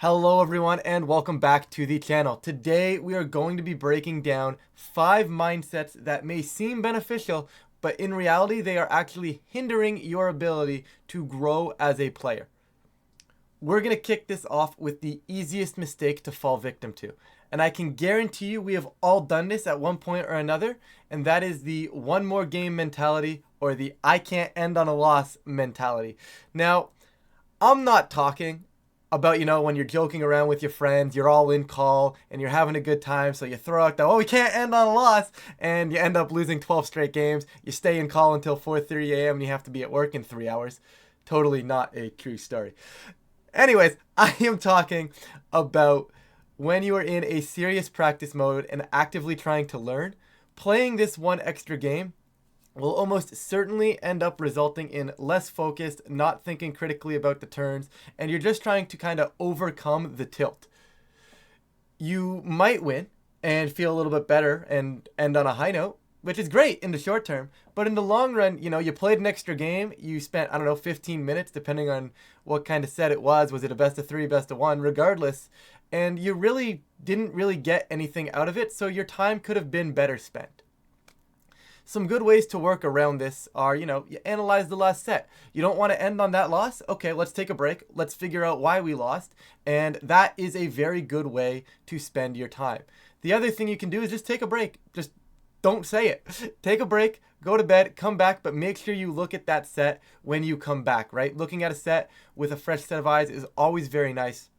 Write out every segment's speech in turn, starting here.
Hello everyone and welcome back to the channel. Today we are going to be breaking down 5 mindsets that may seem beneficial, but in reality they are actually hindering your ability to grow as a player. We're going to kick this off with the easiest mistake to fall victim to. And I can guarantee you we have all done this at one point or another, and that is the one more game mentality or the I can't end on a loss mentality. Now, I'm not talking about, when you're joking around with your friends, you're all in call and you're having a good time. So you throw out that, we can't end on a loss, and you end up losing 12 straight games. You stay in call until 4:30 a.m. and you have to be at work in 3 hours. Totally not a true story. Anyways, I am talking about when you are in a serious practice mode and actively trying to learn, playing this one extra game will almost certainly end up resulting in less focused, not thinking critically about the turns, and you're just trying to kind of overcome the tilt. You might win and feel a little bit better and end on a high note, which is great in the short term, but in the long run, you played an extra game, you spent, 15 minutes, depending on what kind of set it was it a best of 3, best of 1, regardless, and you really didn't get anything out of it, so your time could have been better spent. Some good ways to work around this are, you analyze the last set. You don't want to end on that loss? Okay, let's take a break. Let's figure out why we lost. And that is a very good way to spend your time. The other thing you can do is just take a break. Just don't say it. Take a break, go to bed, come back, but make sure you look at that set when you come back, right? Looking at a set with a fresh set of eyes is always very nice.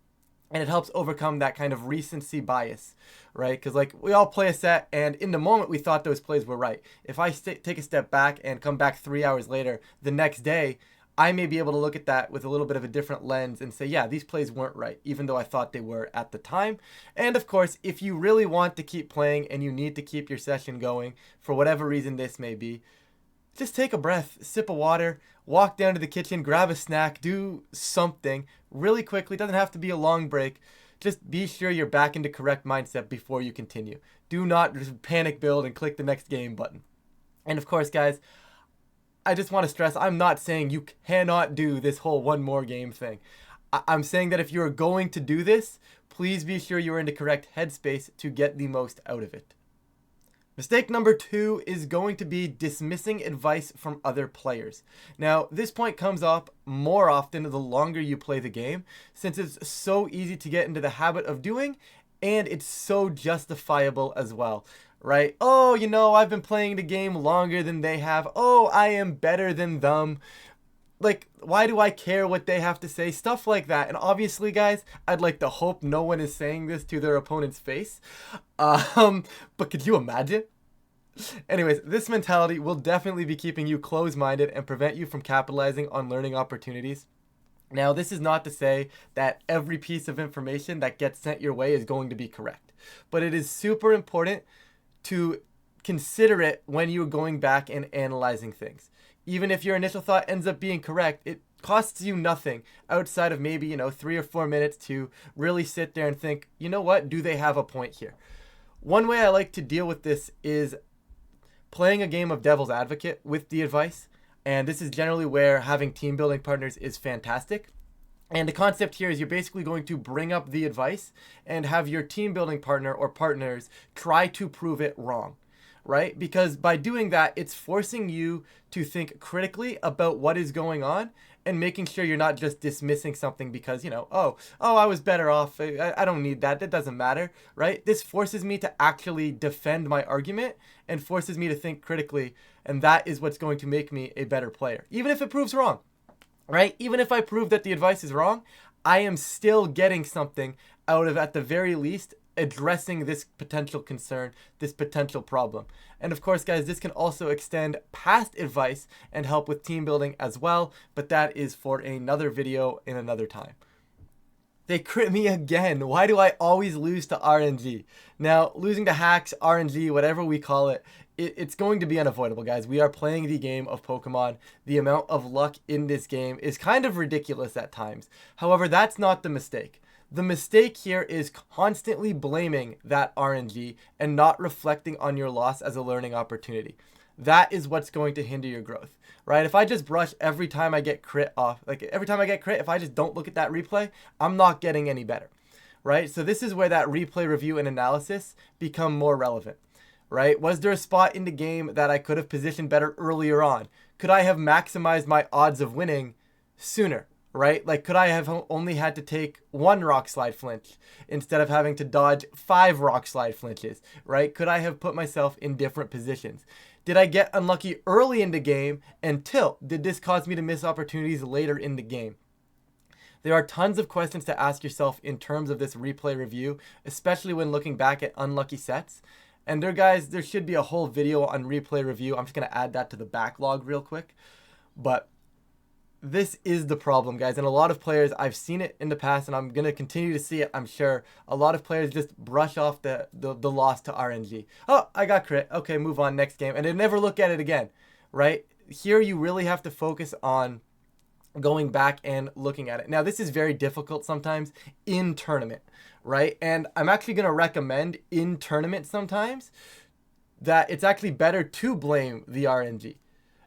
And it helps overcome that kind of recency bias, right? Because we all play a set and in the moment we thought those plays were right. If I take a step back and come back 3 hours later, the next day, I may be able to look at that with a little bit of a different lens and say, yeah, these plays weren't right, even though I thought they were at the time. And of course, if you really want to keep playing and you need to keep your session going, for whatever reason this may be, just take a breath, sip of water, walk down to the kitchen, grab a snack, do something really quickly. It doesn't have to be a long break. Just be sure you're back into correct mindset before you continue. Do not just panic build and click the next game button. And of course, guys, I just want to stress, I'm not saying you cannot do this whole one more game thing. I'm saying that if you're going to do this, please be sure you're in the correct headspace to get the most out of it. Mistake number 2 is going to be dismissing advice from other players. Now, this point comes up more often the longer you play the game, since it's so easy to get into the habit of doing, and it's so justifiable as well, right? Oh, I've been playing the game longer than they have. Oh, I am better than them. Why do I care what they have to say? Stuff like that. And obviously, guys, I'd like to hope no one is saying this to their opponent's face. But could you imagine? Anyways, this mentality will definitely be keeping you closed-minded and prevent you from capitalizing on learning opportunities. Now, this is not to say that every piece of information that gets sent your way is going to be correct. But it is super important to consider it when you're going back and analyzing things. Even if your initial thought ends up being correct, it costs you nothing outside of maybe, 3 or 4 minutes to really sit there and think, what, do they have a point here? One way I like to deal with this is playing a game of devil's advocate with the advice. And this is generally where having team building partners is fantastic. And the concept here is you're basically going to bring up the advice and have your team building partner or partners try to prove it wrong. Right? Because by doing that, it's forcing you to think critically about what is going on and making sure you're not just dismissing something because, I was better off. I don't need that. That doesn't matter. Right? This forces me to actually defend my argument and forces me to think critically. And that is what's going to make me a better player, even if it proves wrong. Right? Even if I prove that the advice is wrong, I am still getting something out of, at the very least, addressing this potential concern, this potential problem. And of course, guys, this can also extend past advice and help with team building as well, but that is for another video in another time. They crit me again. Why do I always lose to RNG? Now, losing to hacks, RNG, whatever we call it, it's going to be unavoidable, guys. We are playing the game of Pokemon. The amount of luck in this game is kind of ridiculous at times. However, that's not the mistake. The mistake here is constantly blaming that RNG and not reflecting on your loss as a learning opportunity. that is what's going to hinder your growth, right? If I just brush every time I get crit off, like every time I get crit, if I just don't look at that replay, I'm not getting any better, right? So this is where that replay review and analysis become more relevant, right? Was there a spot in the game that I could have positioned better earlier on? Could I have maximized my odds of winning sooner, right? Like, could I have only had to take 1 rock slide flinch instead of having to dodge 5 rock slide flinches, right? Could I have put myself in different positions? Did I get unlucky early in the game and tilt? Did this cause me to miss opportunities later in the game? There are tons of questions to ask yourself in terms of this replay review, especially when looking back at unlucky sets. And there should be a whole video on replay review. I'm just going to add that to the backlog real quick. But this is the problem, guys. And a lot of players, I've seen it in the past, and I'm going to continue to see it, I'm sure. A lot of players just brush off the loss to RNG. Oh, I got crit. Okay, move on, next game. And they never look at it again, right? Here you really have to focus on going back and looking at it. Now, this is very difficult sometimes in tournament, right? And I'm actually going to recommend in tournament sometimes that it's actually better to blame the RNG,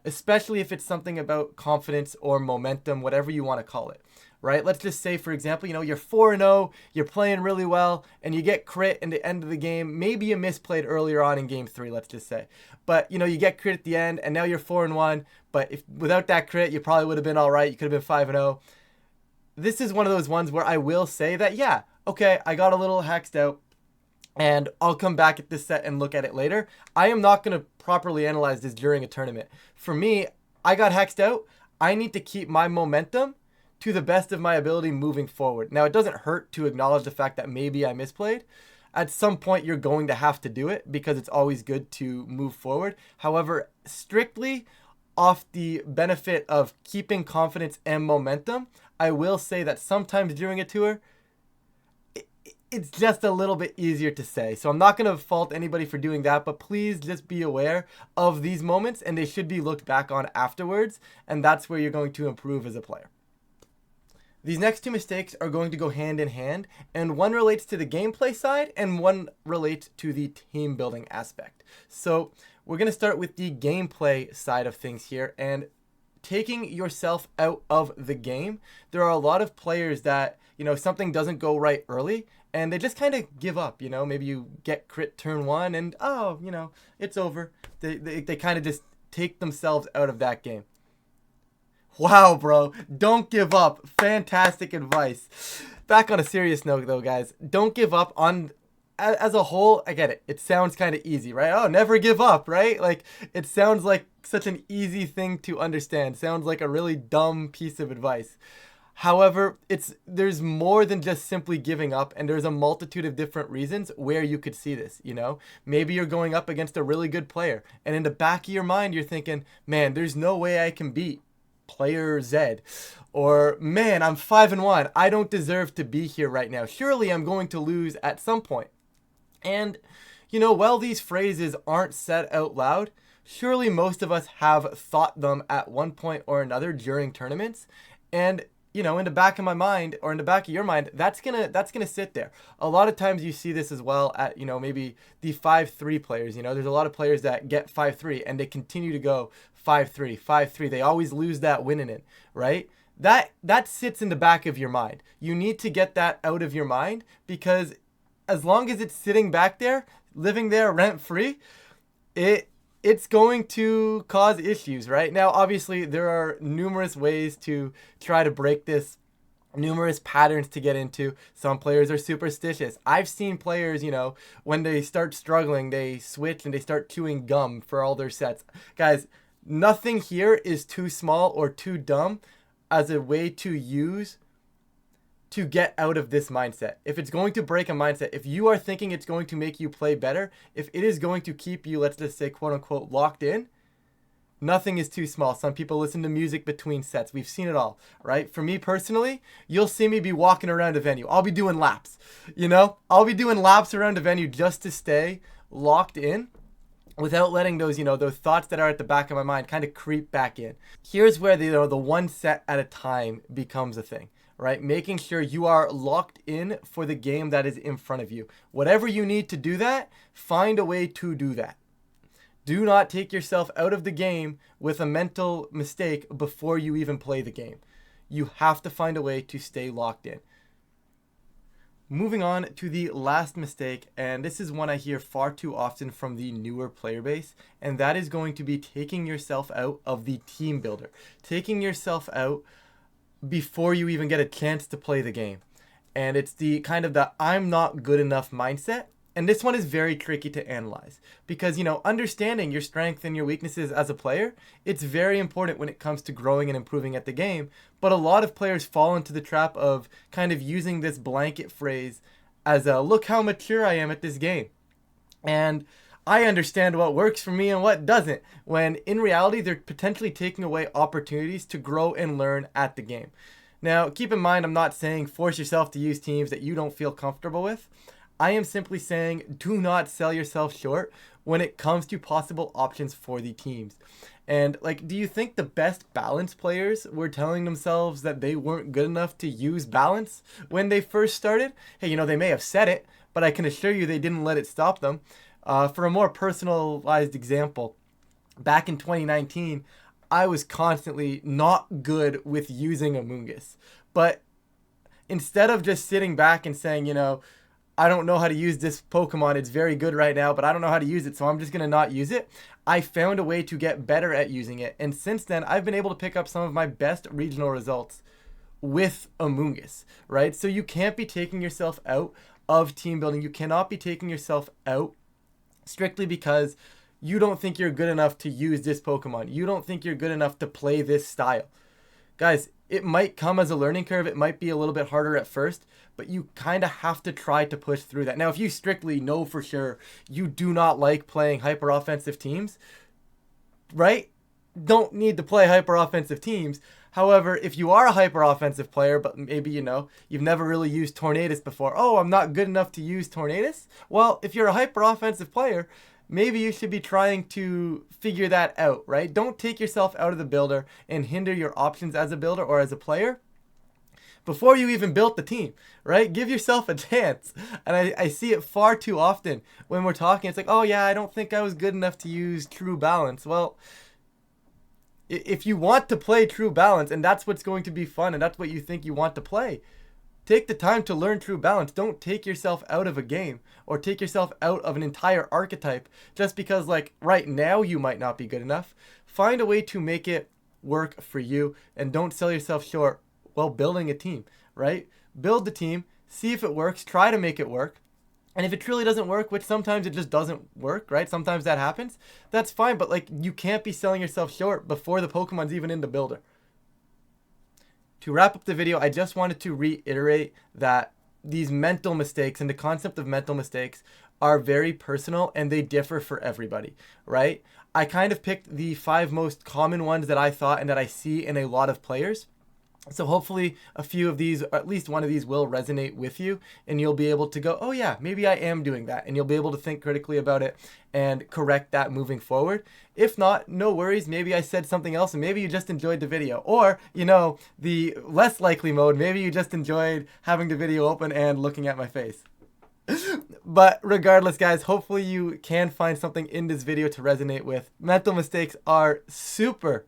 especially if it's something about confidence or momentum, whatever you want to call it, right? Let's just say, for example, you're 4-0, you're playing really well, and you get crit in the end of the game. Maybe you misplayed earlier on in game 3, let's just say. But, you get crit at the end, and now you're 4-1. But without that crit, you probably would have been all right. You could have been 5-0. This is one of those ones where I will say that, yeah, okay, I got a little hexed out, and I'll come back at this set and look at it later. I am not going to properly analyze this during a tournament. For me, I got hexed out. I need to keep my momentum to the best of my ability moving forward. Now, it doesn't hurt to acknowledge the fact that maybe I misplayed. At some point, you're going to have to do it because it's always good to move forward. However, strictly off the benefit of keeping confidence and momentum, I will say that sometimes during a tour, it's just a little bit easier to say. So I'm not going to fault anybody for doing that, but please just be aware of these moments, and they should be looked back on afterwards, and that's where you're going to improve as a player. These next 2 mistakes are going to go hand in hand, and one relates to the gameplay side and one relates to the team building aspect. So we're going to start with the gameplay side of things here, and taking yourself out of the game. There are a lot of players that, something doesn't go right early, and they just kind of give up. Maybe you get crit turn 1 and, it's over. They kind of just take themselves out of that game. Wow, bro. Don't give up. Fantastic advice. Back on a serious note, though, guys. Don't give up on... As a whole, I get it. It sounds kind of easy, right? Oh, never give up, right? Like, it sounds like such an easy thing to understand. Sounds like a really dumb piece of advice. However, there's more than just simply giving up, and there's a multitude of different reasons where you could see this, Maybe you're going up against a really good player, and in the back of your mind, you're thinking, man, there's no way I can beat player Z. Or, man, I'm 5-1. I don't deserve to be here right now. Surely I'm going to lose at some point. And, while these phrases aren't said out loud, surely most of us have thought them at one point or another during tournaments. And, in the back of my mind, or in the back of your mind, that's gonna sit there. A lot of times you see this as well at, maybe the 5-3 players. There's a lot of players that get 5-3 and they continue to go 5-3, 5-3. They always lose that winning it, right? That sits in the back of your mind. You need to get that out of your mind, because as long as it's sitting back there, living there rent-free, it's going to cause issues, right? Now, obviously, there are numerous ways to try to break this, numerous patterns to get into. Some players are superstitious. I've seen players, when they start struggling, they switch and they start chewing gum for all their sets. Guys, nothing here is too small or too dumb as a way to use to get out of this mindset. If it's going to break a mindset, if you are thinking it's going to make you play better, if it is going to keep you, let's just say, quote unquote, locked in, nothing is too small. Some people listen to music between sets. We've seen it all, right? For me personally, you'll see me be walking around a venue. I'll be doing laps, I'll be doing laps around a venue just to stay locked in without letting those, those thoughts that are at the back of my mind kind of creep back in. Here's where the one set at a time becomes a thing. Right? Making sure you are locked in for the game that is in front of you. Whatever you need to do that, find a way to do that. Do not take yourself out of the game with a mental mistake before you even play the game. You have to find a way to stay locked in. Moving on to the last mistake, and this is one I hear far too often from the newer player base, and that is going to be taking yourself out of the team builder. Taking yourself out before you even get a chance to play the game. And it's the kind of the I'm not good enough mindset. And this one is very tricky to analyze because, understanding your strength and your weaknesses as a player, it's very important when it comes to growing and improving at the game. But a lot of players fall into the trap of kind of using this blanket phrase as a look how mature I am at this game. And I understand what works for me and what doesn't, when in reality, they're potentially taking away opportunities to grow and learn at the game. Now, keep in mind, I'm not saying force yourself to use teams that you don't feel comfortable with. I am simply saying do not sell yourself short when it comes to possible options for the teams. And do you think the best balance players were telling themselves that they weren't good enough to use balance when they first started? Hey, they may have said it, but I can assure you they didn't let it stop them. For a more personalized example, back in 2019, I was constantly not good with using Amoonguss. But instead of just sitting back and saying, I don't know how to use this Pokemon. It's very good right now, but I don't know how to use it, so I'm just going to not use it. I found a way to get better at using it. And since then, I've been able to pick up some of my best regional results with Amoonguss, right? So you can't be taking yourself out of team building. You cannot be taking yourself out strictly because you don't think you're good enough to use this Pokemon. You don't think you're good enough to play this style. Guys, it might come as a learning curve. It might be a little bit harder at first, but you kind of have to try to push through that. Now, if you strictly know for sure you do not like playing hyper offensive teams, right? Don't need to play hyper offensive teams. However, if you are a hyper offensive player, but maybe, you've never really used Tornadus before. Oh, I'm not good enough to use Tornadus. Well, if you're a hyper offensive player, maybe you should be trying to figure that out, right? Don't take yourself out of the builder and hinder your options as a builder or as a player before you even built the team, right? Give yourself a chance. And I see it far too often when we're talking. It's like, oh yeah, I don't think I was good enough to use True Balance. Well, if you want to play True Balance and that's what's going to be fun and that's what you think you want to play, take the time to learn True Balance. Don't take yourself out of a game or take yourself out of an entire archetype just because right now you might not be good enough. Find a way to make it work for you and don't sell yourself short while building a team, right? Build the team, see if it works, try to make it work. And if it truly doesn't work, which sometimes it just doesn't work, right? Sometimes that happens. That's fine, but you can't be selling yourself short before the Pokemon's even in the builder. To wrap up the video, I just wanted to reiterate that these mental mistakes and the concept of mental mistakes are very personal and they differ for everybody, right? I kind of picked the 5 most common ones that I thought and that I see in a lot of players. So hopefully a few of these, or at least one of these, will resonate with you and you'll be able to go, oh yeah, maybe I am doing that. And you'll be able to think critically about it and correct that moving forward. If not, no worries. Maybe I said something else and maybe you just enjoyed the video. Or, the less likely mode, maybe you just enjoyed having the video open and looking at my face. But regardless, guys, hopefully you can find something in this video to resonate with. Mental mistakes are super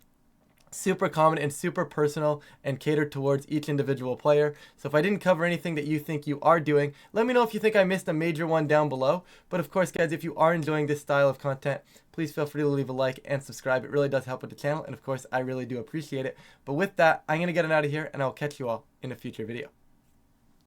common and super personal and catered towards each individual player. So if I didn't cover anything that you think you are doing, let me know if you think I missed a major one down below. But of course, guys, if you are enjoying this style of content, please feel free to leave a like and subscribe. It really does help with the channel. And of course, I really do appreciate it. But with that, I'm going to get it out of here and I'll catch you all in a future video.